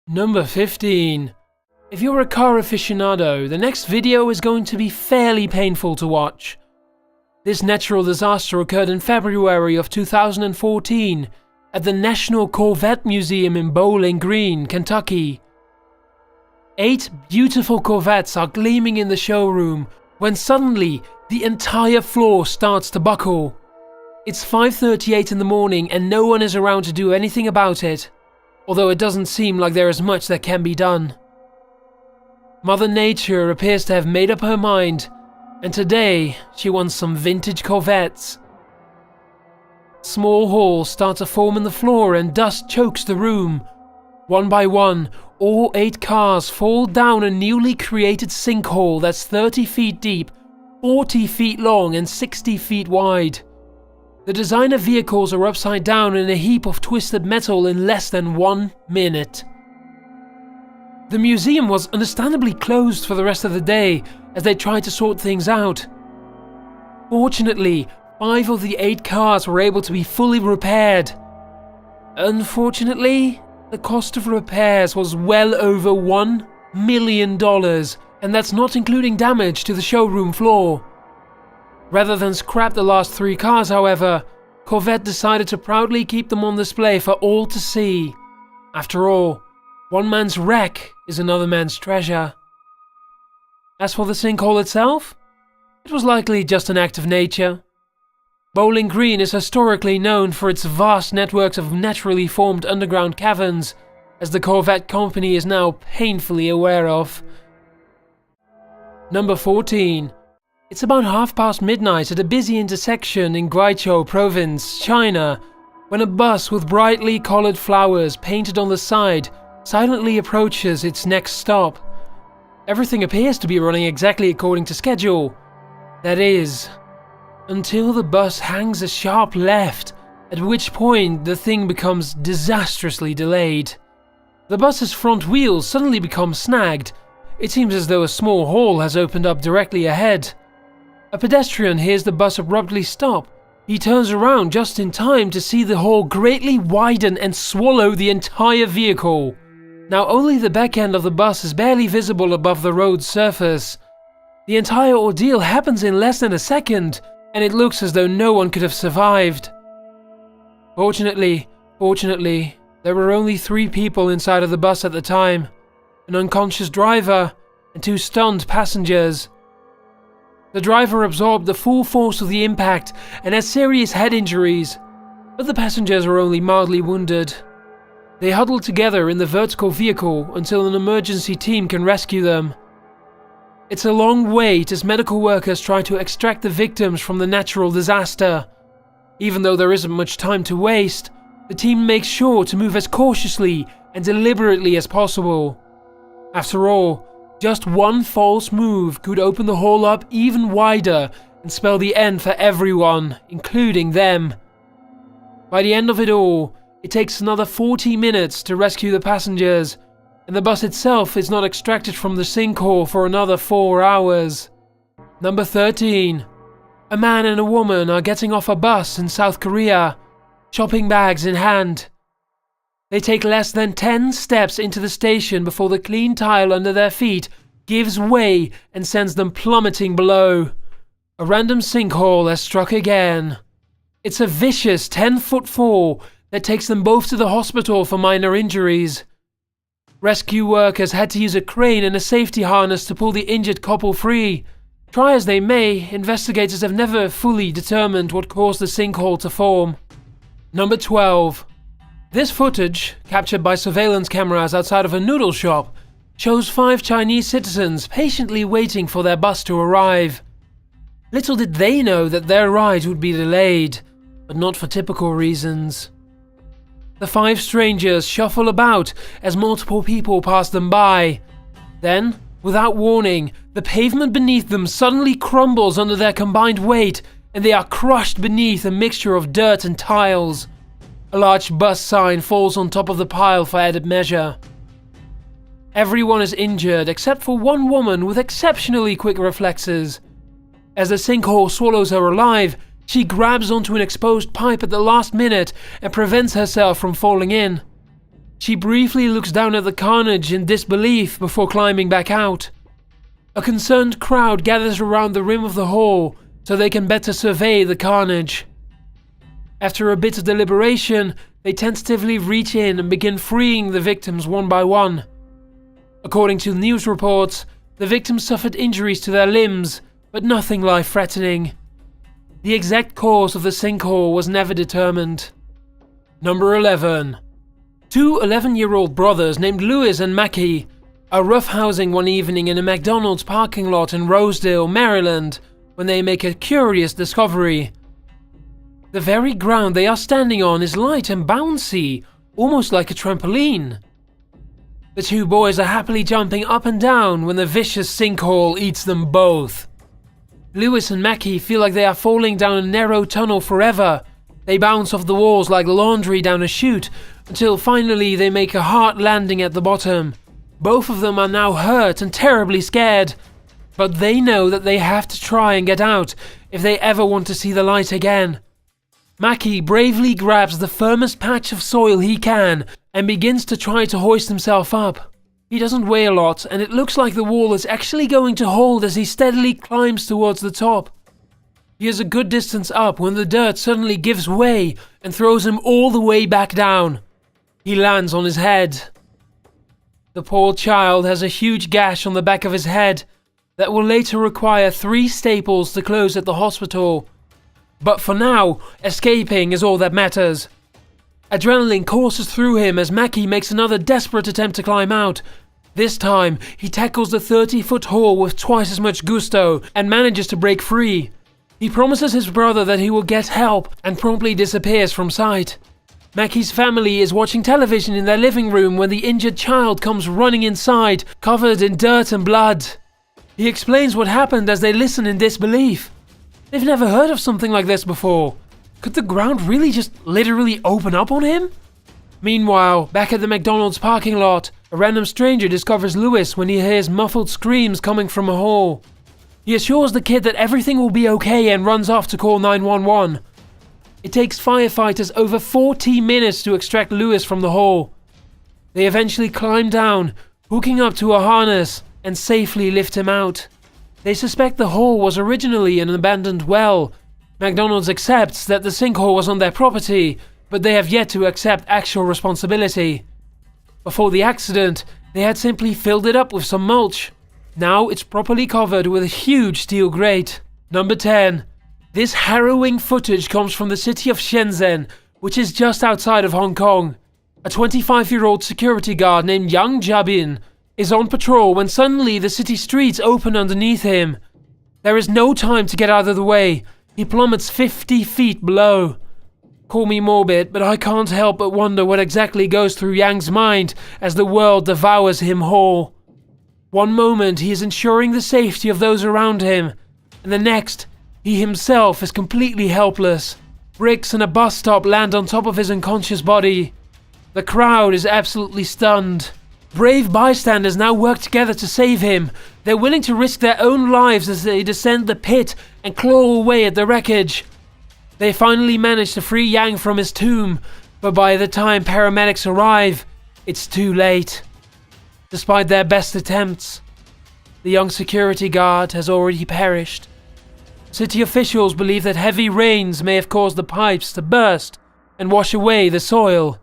Number 15. If you're a car aficionado, the next video is going to be fairly painful to watch. This natural disaster occurred in February of 2014 at the National Corvette Museum in Bowling Green, Kentucky. 8 beautiful Corvettes are gleaming in the showroom when suddenly the entire floor starts to buckle. It's 5:38 in the morning and no one is around to do anything about it, although it doesn't seem like there is much that can be done. Mother Nature appears to have made up her mind, and today she wants some vintage Corvettes. Small holes start to form in the floor and dust chokes the room. One by one, all 8 cars fall down a newly created sinkhole that's 30 feet deep, 40 feet long and 60 feet wide. The designer vehicles are upside down in a heap of twisted metal in less than 1 minute. The museum was understandably closed for the rest of the day as they tried to sort things out. Fortunately, 5 of the 8 cars were able to be fully repaired. Unfortunately, the cost of repairs was well over $1 million, and that's not including damage to the showroom floor. Rather than scrap the last 3 cars, however, Corvette decided to proudly keep them on display for all to see. After all, one man's wreck is another man's treasure. As for the sinkhole itself, it was likely just an act of nature. Bowling Green is historically known for its vast networks of naturally formed underground caverns, as the Corvette company is now painfully aware of. Number 14. It's about midnight at a busy intersection in Guizhou Province, China, when a bus with brightly colored flowers painted on the side silently approaches its next stop. Everything appears to be running exactly according to schedule. That is, until the bus hangs a sharp left, at which point the thing becomes disastrously delayed. The bus's front wheels suddenly become snagged. It seems as though a small hole has opened up directly ahead. A pedestrian hears the bus abruptly stop. He turns around just in time to see the hole greatly widen and swallow the entire vehicle. Now only the back end of the bus is barely visible above the road's surface. The entire ordeal happens in less than a second, and it looks as though no one could have survived. Fortunately, there were only 3 people inside of the bus at the time: an unconscious driver and 2 stunned passengers. The driver absorbed the full force of the impact and had serious head injuries, but the passengers were only mildly wounded. They huddled together in the vertical vehicle until an emergency team can rescue them. It's a long wait as medical workers try to extract the victims from the natural disaster. Even though there isn't much time to waste, the team makes sure to move as cautiously and deliberately as possible. After all, just one false move could open the hole up even wider and spell the end for everyone, including them. By the end of it all, it takes another 40 minutes to rescue the passengers, and the bus itself is not extracted from the sinkhole for another 4 hours. Number 13. A man and a woman are getting off a bus in South Korea, shopping bags in hand. They take less than 10 steps into the station before the clean tile under their feet gives way and sends them plummeting below. A random sinkhole has struck again. It's a vicious 10-foot fall that takes them both to the hospital for minor injuries. Rescue workers had to use a crane and a safety harness to pull the injured couple free. Try as they may, investigators have never fully determined what caused the sinkhole to form. Number 12. This footage, captured by surveillance cameras outside of a noodle shop, shows 5 Chinese citizens patiently waiting for their bus to arrive. Little did they know that their ride would be delayed, but not for typical reasons. The 5 strangers shuffle about as multiple people pass them by. Then, without warning, the pavement beneath them suddenly crumbles under their combined weight, and they are crushed beneath a mixture of dirt and tiles. A large bus sign falls on top of the pile for added measure. Everyone is injured except for one woman with exceptionally quick reflexes. As the sinkhole swallows her alive, she grabs onto an exposed pipe at the last minute and prevents herself from falling in. She briefly looks down at the carnage in disbelief before climbing back out. A concerned crowd gathers around the rim of the hole so they can better survey the carnage. After a bit of deliberation, they tentatively reach in and begin freeing the victims one by one. According to news reports, the victims suffered injuries to their limbs, but nothing life-threatening. The exact cause of the sinkhole was never determined. Number 11. Two 11-year-old brothers named Louis and Mackie are roughhousing one evening in a McDonald's parking lot in Rosedale, Maryland, when they make a curious discovery. The very ground they are standing on is light and bouncy, almost like a trampoline. The two boys are happily jumping up and down when the vicious sinkhole eats them both. Louis and Mackie feel like they are falling down a narrow tunnel forever. They bounce off the walls like laundry down a chute, until finally they make a hard landing at the bottom. Both of them are now hurt and terribly scared, but they know that they have to try and get out if they ever want to see the light again. Mackie bravely grabs the firmest patch of soil he can and begins to try to hoist himself up. He doesn't weigh a lot, and it looks like the wall is actually going to hold as he steadily climbs towards the top. He is a good distance up when the dirt suddenly gives way and throws him all the way back down. He lands on his head. The poor child has a huge gash on the back of his head that will later require 3 staples to close at the hospital. But for now, escaping is all that matters. Adrenaline courses through him as Mackie makes another desperate attempt to climb out. This time, he tackles the 30-foot hole with twice as much gusto and manages to break free. He promises his brother that he will get help and promptly disappears from sight. Mackie's family is watching television in their living room when the injured child comes running inside, covered in dirt and blood. He explains what happened as they listen in disbelief. They've never heard of something like this before. Could the ground really just literally open up on him? Meanwhile, back at the McDonald's parking lot, a random stranger discovers Louis when he hears muffled screams coming from a hole. He assures the kid that everything will be okay and runs off to call 911. It takes firefighters over 40 minutes to extract Louis from the hole. They eventually climb down, hooking up to a harness, and safely lift him out. They suspect the hole was originally an abandoned well. McDonald's accepts that the sinkhole was on their property, but they have yet to accept actual responsibility. Before the accident, they had simply filled it up with some mulch. Now it's properly covered with a huge steel grate. Number 10. This harrowing footage comes from the city of Shenzhen, which is just outside of Hong Kong. A 25-year-old security guard named Yang Jiabin is on patrol when suddenly the city streets open underneath him. There is no time to get out of the way. He plummets 50 feet below. Call me morbid, but I can't help but wonder what exactly goes through Yang's mind as the world devours him whole. One moment he is ensuring the safety of those around him, and the next, he himself is completely helpless. Bricks and a bus stop land on top of his unconscious body. The crowd is absolutely stunned. Brave bystanders now work together to save him. They're willing to risk their own lives as they descend the pit and claw away at the wreckage. They finally manage to free Yang from his tomb, but by the time paramedics arrive, it's too late. Despite their best attempts, the young security guard has already perished. City officials believe that heavy rains may have caused the pipes to burst and wash away the soil.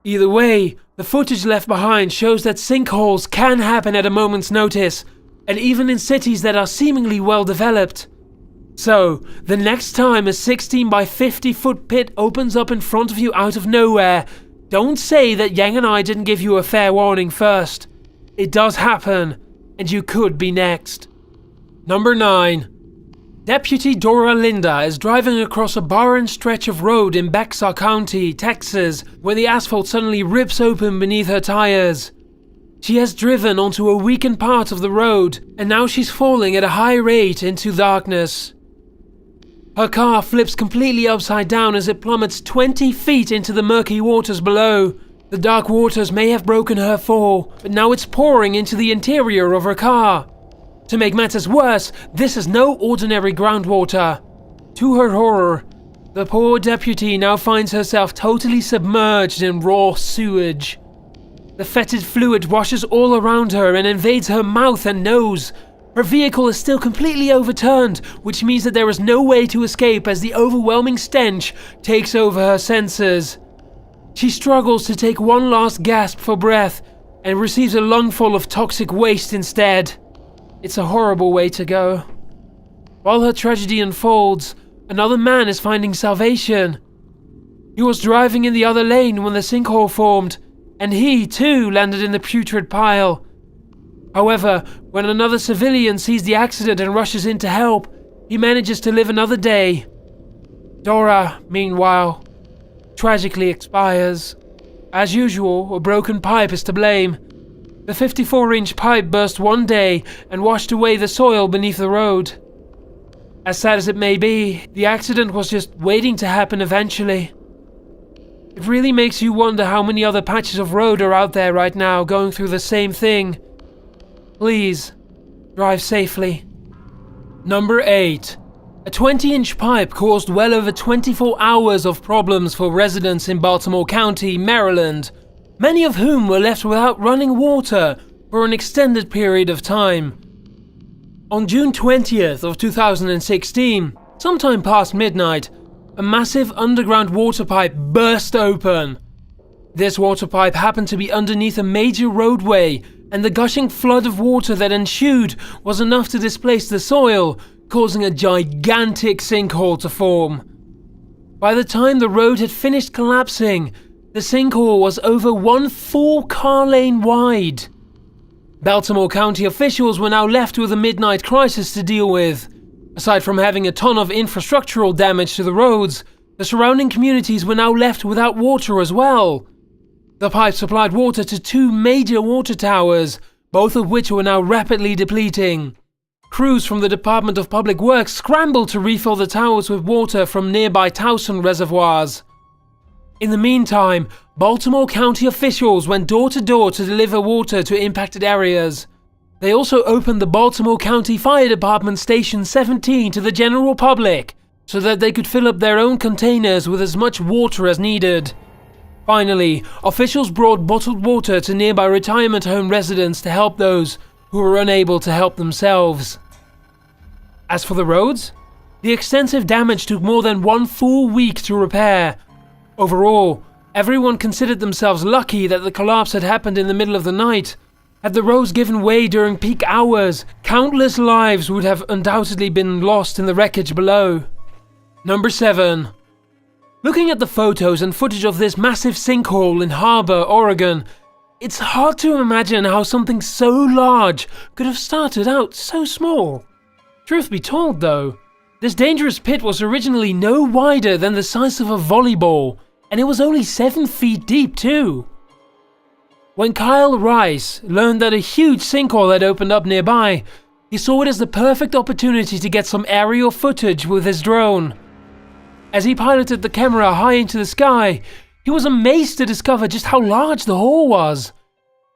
Either way, the footage left behind shows that sinkholes can happen at a moment's notice, and even in cities that are seemingly well developed. So, the next time a 16 by 50 foot pit opens up in front of you out of nowhere, don't say that Yang and I didn't give you a fair warning first. It does happen, and you could be next. Number 9. Deputy Dora Linda is driving across a barren stretch of road in Bexar County, Texas, when the asphalt suddenly rips open beneath her tires. She has driven onto a weakened part of the road, and now she's falling at a high rate into darkness. Her car flips completely upside down as it plummets 20 feet into the murky waters below. The dark waters may have broken her fall, but now it's pouring into the interior of her car. To make matters worse, this is no ordinary groundwater. To her horror, The poor deputy now finds herself totally submerged in raw sewage. The fetid fluid washes all around her and invades her mouth and nose. Her vehicle is still completely overturned, which means that there is no way to escape as the overwhelming stench takes over her senses. She struggles to take one last gasp for breath and receives a lungful of toxic waste instead. It's a horrible way to go. While her tragedy unfolds, another man is finding salvation. He was driving in the other lane when the sinkhole formed, and he, too, landed in the putrid pile. However, when another civilian sees the accident and rushes in to help, he manages to live another day. Dora, meanwhile, tragically expires. As usual, a broken pipe is to blame. The 54-inch pipe burst one day and washed away the soil beneath the road. As sad as it may be, the accident was just waiting to happen eventually. It really makes you wonder how many other patches of road are out there right now going through the same thing. Please, drive safely. Number 8. A 20-inch pipe caused well over 24 hours of problems for residents in Baltimore County, Maryland, many of whom were left without running water for an extended period of time. On June 20th of 2016, sometime past midnight, a massive underground water pipe burst open. This water pipe happened to be underneath a major roadway, and the gushing flood of water that ensued was enough to displace the soil, causing a gigantic sinkhole to form. By the time the road had finished collapsing, the sinkhole was over 1 full car lane wide. Baltimore County officials were now left with a midnight crisis to deal with. Aside from having a ton of infrastructural damage to the roads, the surrounding communities were now left without water as well. The pipe supplied water to 2 major water towers, both of which were now rapidly depleting. Crews from the Department of Public Works scrambled to refill the towers with water from nearby Towson reservoirs. In the meantime, Baltimore County officials went door to door to deliver water to impacted areas. They also opened the Baltimore County Fire Department Station 17 to the general public, so that they could fill up their own containers with as much water as needed. Finally, officials brought bottled water to nearby retirement home residents to help those who were unable to help themselves. As for the roads, the extensive damage took more than 1 full week to repair. Overall, everyone considered themselves lucky that the collapse had happened in the middle of the night. Had the roads given way during peak hours, countless lives would have undoubtedly been lost in the wreckage below. Number 7. Looking at the photos and footage of this massive sinkhole in Harbor, Oregon, it's hard to imagine how something so large could have started out so small. Truth be told though, this dangerous pit was originally no wider than the size of a volleyball, and it was only 7 feet deep too. When Kyle Rice learned that a huge sinkhole had opened up nearby, he saw it as the perfect opportunity to get some aerial footage with his drone. As he piloted the camera high into the sky, he was amazed to discover just how large the hole was.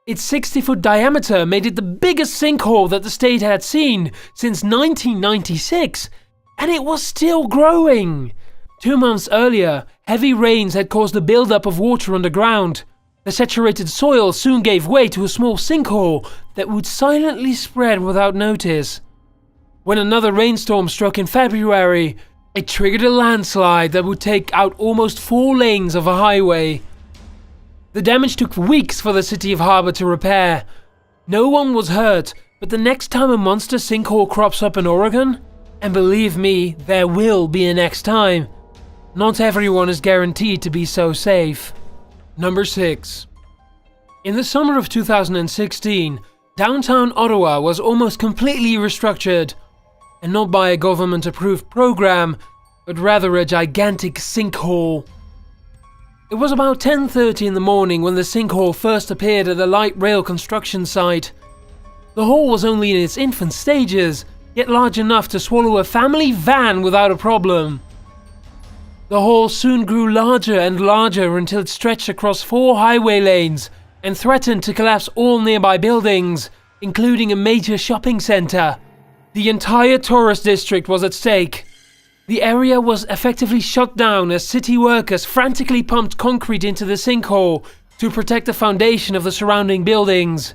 Its 60-foot diameter made it the biggest sinkhole that the state had seen since 1996, and it was still growing. 2 months earlier, heavy rains had caused a buildup of water underground. The saturated soil soon gave way to a small sinkhole that would silently spread without notice. When another rainstorm struck in February, it triggered a landslide that would take out almost 4 lanes of a highway. The damage took weeks for the city of Harbor to repair. No one was hurt, but the next time a monster sinkhole crops up in Oregon, and believe me, there will be a next time, not everyone is guaranteed to be so safe. Number 6. In the summer of 2016, downtown Ottawa was almost completely restructured, and not by a government-approved program, but rather a gigantic sinkhole. It was about 10:30 in the morning when the sinkhole first appeared at the light rail construction site. The hole was only in its infant stages, yet large enough to swallow a family van without a problem. The hole soon grew larger and larger until it stretched across 4 highway lanes and threatened to collapse all nearby buildings, including a major shopping center. The entire tourist district was at stake. The area was effectively shut down as city workers frantically pumped concrete into the sinkhole to protect the foundation of the surrounding buildings.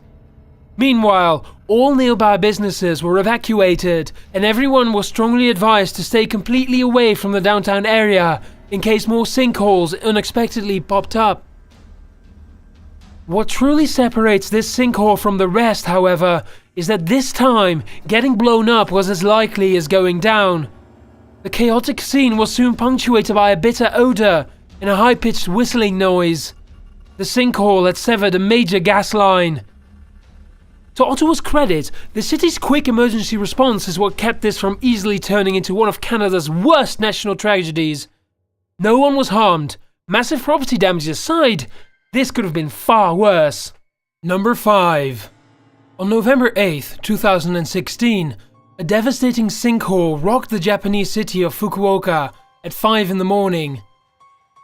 Meanwhile, all nearby businesses were evacuated and everyone was strongly advised to stay completely away from the downtown area in case more sinkholes unexpectedly popped up. What truly separates this sinkhole from the rest, however, is that this time, getting blown up was as likely as going down. The chaotic scene was soon punctuated by a bitter odor and a high-pitched whistling noise. The sinkhole had severed a major gas line. To Ottawa's credit, the city's quick emergency response is what kept this from easily turning into one of Canada's worst national tragedies. No one was harmed. Massive property damage aside, this could have been far worse. Number 5. On November 8th, 2016, a devastating sinkhole rocked the Japanese city of Fukuoka at 5 in the morning.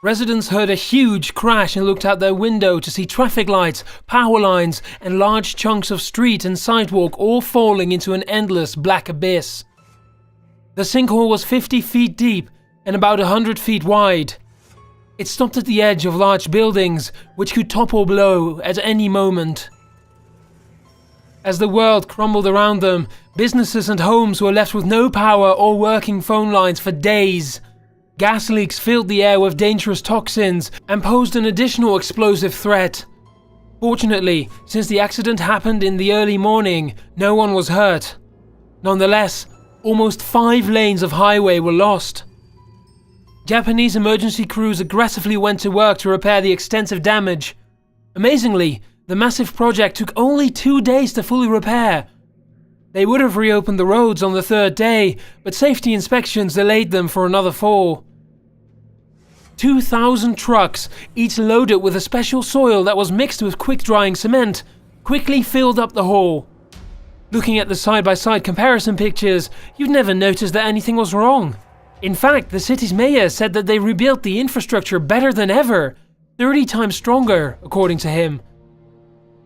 Residents heard a huge crash and looked out their window to see traffic lights, power lines, and large chunks of street and sidewalk all falling into an endless black abyss. The sinkhole was 50 feet deep and about 100 feet wide. It stopped at the edge of large buildings, which could topple below at any moment. As the world crumbled around them, businesses and homes were left with no power or working phone lines for days. Gas leaks filled the air with dangerous toxins and posed an additional explosive threat. Fortunately, since the accident happened in the early morning, no one was hurt. Nonetheless, almost 5 lanes of highway were lost. Japanese emergency crews aggressively went to work to repair the extensive damage. Amazingly, the massive project took only 2 days to fully repair. They would have reopened the roads on the 3rd day, but safety inspections delayed them for another 4. 2,000 trucks, each loaded with a special soil that was mixed with quick-drying cement, quickly filled up the hole. Looking at the side-by-side comparison pictures, you'd never notice that anything was wrong. In fact, the city's mayor said that they rebuilt the infrastructure better than ever, 30 times stronger, according to him.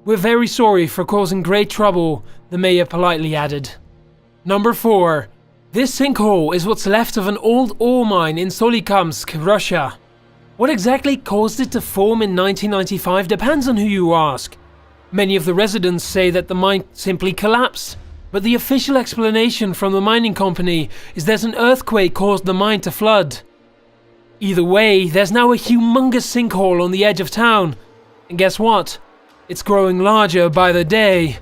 "We're very sorry for causing great trouble," the mayor politely added. Number 4. This sinkhole is what's left of an old ore mine in Solikamsk, Russia. What exactly caused it to form in 1995 depends on who you ask. Many of the residents say that the mine simply collapsed, but the official explanation from the mining company is that an earthquake caused the mine to flood. Either way, there's now a humongous sinkhole on the edge of town, and guess what? It's growing larger by the day.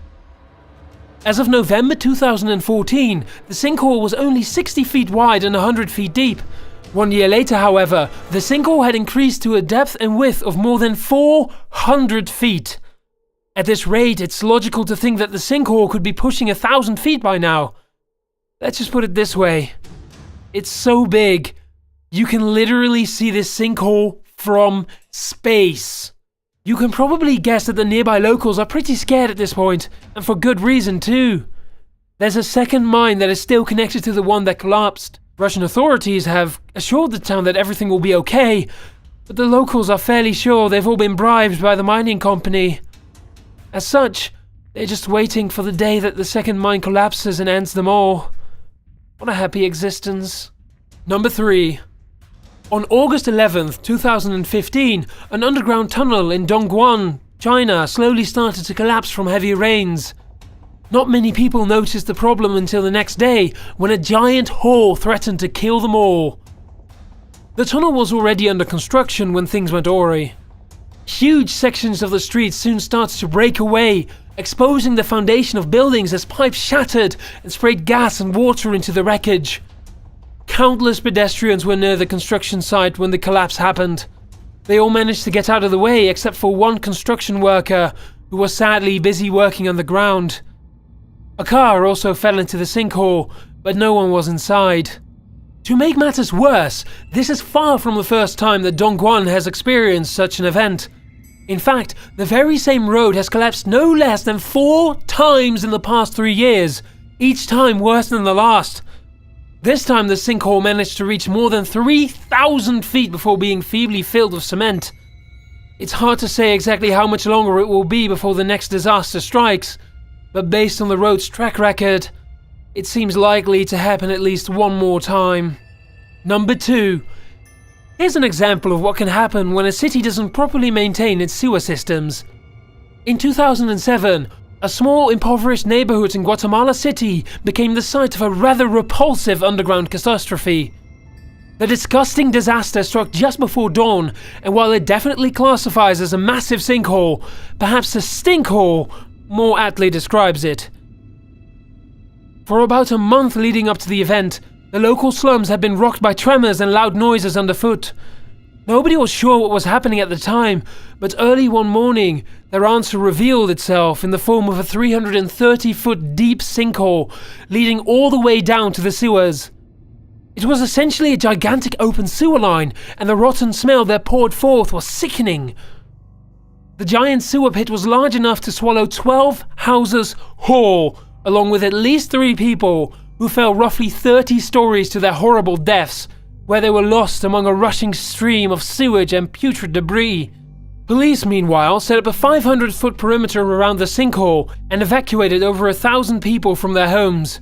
As of November 2014, the sinkhole was only 60 feet wide and 100 feet deep. 1 year later, however, the sinkhole had increased to a depth and width of more than 400 feet. At this rate, it's logical to think that the sinkhole could be pushing 1,000 feet by now. Let's just put it this way. It's so big, you can literally see this sinkhole from space. You can probably guess that the nearby locals are pretty scared at this point, and for good reason too. There's a second mine that is still connected to the one that collapsed. Russian authorities have assured the town that everything will be okay, but the locals are fairly sure they've all been bribed by the mining company. As such, they're just waiting for the day that the second mine collapses and ends them all. What a happy existence. Number 3. On August 11th, 2015, an underground tunnel in Dongguan, China slowly started to collapse from heavy rains. Not many people noticed the problem until the next day, when a giant hole threatened to kill them all. The tunnel was already under construction when things went awry. Huge sections of the street soon started to break away, exposing the foundation of buildings as pipes shattered and sprayed gas and water into the wreckage. Countless pedestrians were near the construction site when the collapse happened. They all managed to get out of the way except for one construction worker who was sadly busy working on the ground. A car also fell into the sinkhole, but no one was inside. To make matters worse, this is far from the first time that Dongguan has experienced such an event. In fact, the very same road has collapsed no less than 4 times in the past 3 years, each time worse than the last. This time the sinkhole managed to reach more than 3,000 feet before being feebly filled with cement. It's hard to say exactly how much longer it will be before the next disaster strikes, but based on the road's track record, it seems likely to happen at least one more time. Number 2. Here's an example of what can happen when a city doesn't properly maintain its sewer systems. In 2007, a small impoverished neighborhood in Guatemala City became the site of a rather repulsive underground catastrophe. The disgusting disaster struck just before dawn, and while it definitely classifies as a massive sinkhole, perhaps a stinkhole more aptly describes it. For about a month leading up to the event, the local slums had been rocked by tremors and loud noises underfoot. Nobody was sure what was happening at the time, but early one morning, their answer revealed itself in the form of a 330-foot deep sinkhole leading all the way down to the sewers. It was essentially a gigantic open sewer line, and the rotten smell that poured forth was sickening. The giant sewer pit was large enough to swallow 12 houses whole, along with at least 3 people, who fell roughly 30 stories to their horrible deaths, where they were lost among a rushing stream of sewage and putrid debris. Police, meanwhile, set up a 500-foot perimeter around the sinkhole and evacuated over 1,000 people from their homes.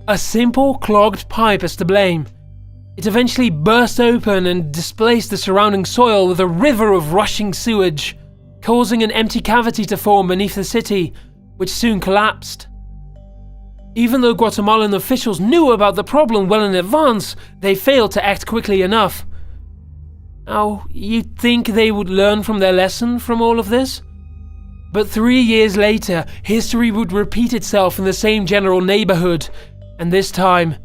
A simple clogged pipe is to blame. It eventually burst open and displaced the surrounding soil with a river of rushing sewage, causing an empty cavity to form beneath the city, which soon collapsed. Even though Guatemalan officials knew about the problem well in advance, they failed to act quickly enough. Now, you'd think they would learn from their lesson from all of this? But 3 years later, history would repeat itself in the same general neighborhood, and this time,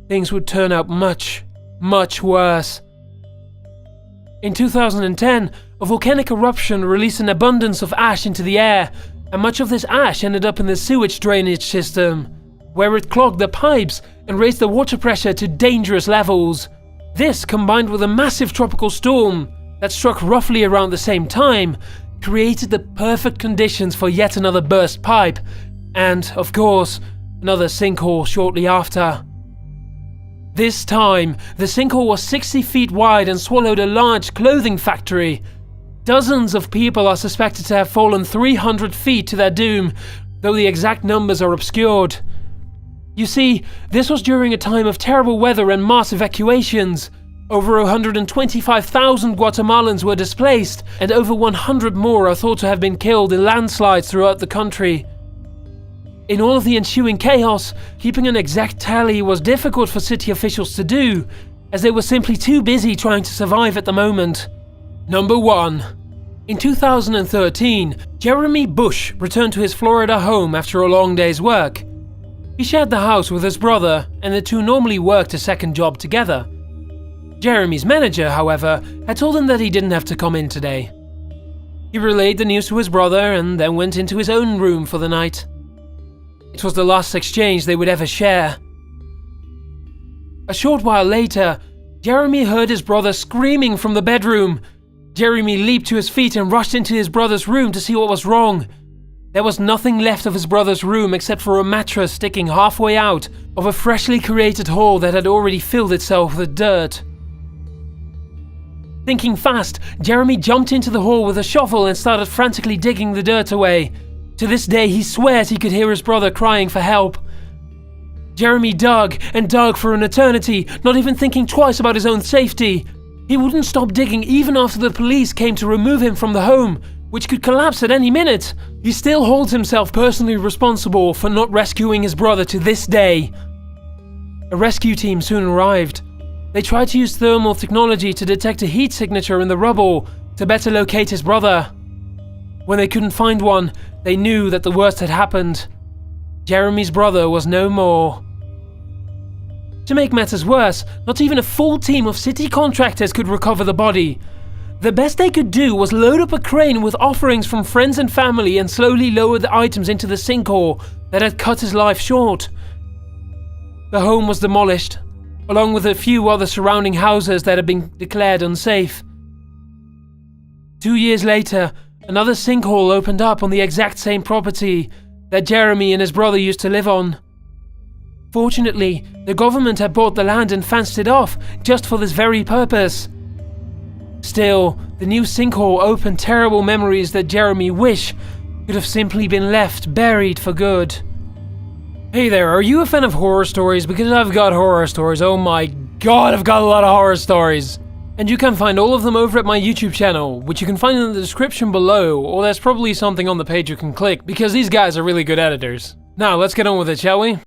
things would turn out much, much worse. In 2010, a volcanic eruption released an abundance of ash into the air, and much of this ash ended up in the sewage drainage system, where it clogged the pipes and raised the water pressure to dangerous levels. This, combined with a massive tropical storm that struck roughly around the same time, created the perfect conditions for yet another burst pipe, and, of course, another sinkhole shortly after. This time, the sinkhole was 60 feet wide and swallowed a large clothing factory. Dozens of people are suspected to have fallen 300 feet to their doom, though the exact numbers are obscured. You see, this was during a time of terrible weather and mass evacuations. Over 125,000 Guatemalans were displaced, and over 100 more are thought to have been killed in landslides throughout the country. In all of the ensuing chaos, keeping an exact tally was difficult for city officials to do, as they were simply too busy trying to survive at the moment. Number 1. In 2013, Jeremy Bush returned to his Florida home after a long day's work. He shared the house with his brother, and the two normally worked a second job together. Jeremy's manager, however, had told him that he didn't have to come in today. He relayed the news to his brother and then went into his own room for the night. It was the last exchange they would ever share. A short while later, Jeremy heard his brother screaming from the bedroom. Jeremy leaped to his feet and rushed into his brother's room to see what was wrong. There was nothing left of his brother's room except for a mattress sticking halfway out of a freshly created hole that had already filled itself with dirt. Thinking fast, Jeremy jumped into the hole with a shovel and started frantically digging the dirt away. To this day, he swears he could hear his brother crying for help. Jeremy dug and dug for an eternity, not even thinking twice about his own safety. He wouldn't stop digging even after the police came to remove him from the home, which could collapse at any minute. He still holds himself personally responsible for not rescuing his brother to this day. A rescue team soon arrived. They tried to use thermal technology to detect a heat signature in the rubble to better locate his brother. When they couldn't find one, they knew that the worst had happened. Jeremy's brother was no more. To make matters worse, not even a full team of city contractors could recover the body. The best they could do was load up a crane with offerings from friends and family and slowly lower the items into the sinkhole that had cut his life short. The home was demolished, along with a few other surrounding houses that had been declared unsafe. 2 years later, another sinkhole opened up on the exact same property that Jeremy and his brother used to live on. Fortunately, the government had bought the land and fenced it off just for this very purpose. Still, the new sinkhole opened terrible memories that Jeremy wished could have simply been left buried for good. Hey there, are you a fan of horror stories? Because I've got horror stories, oh my god, I've got a lot of horror stories! And you can find all of them over at my YouTube channel, which you can find in the description below, or there's probably something on the page you can click, because these guys are really good editors. Now, let's get on with it, shall we?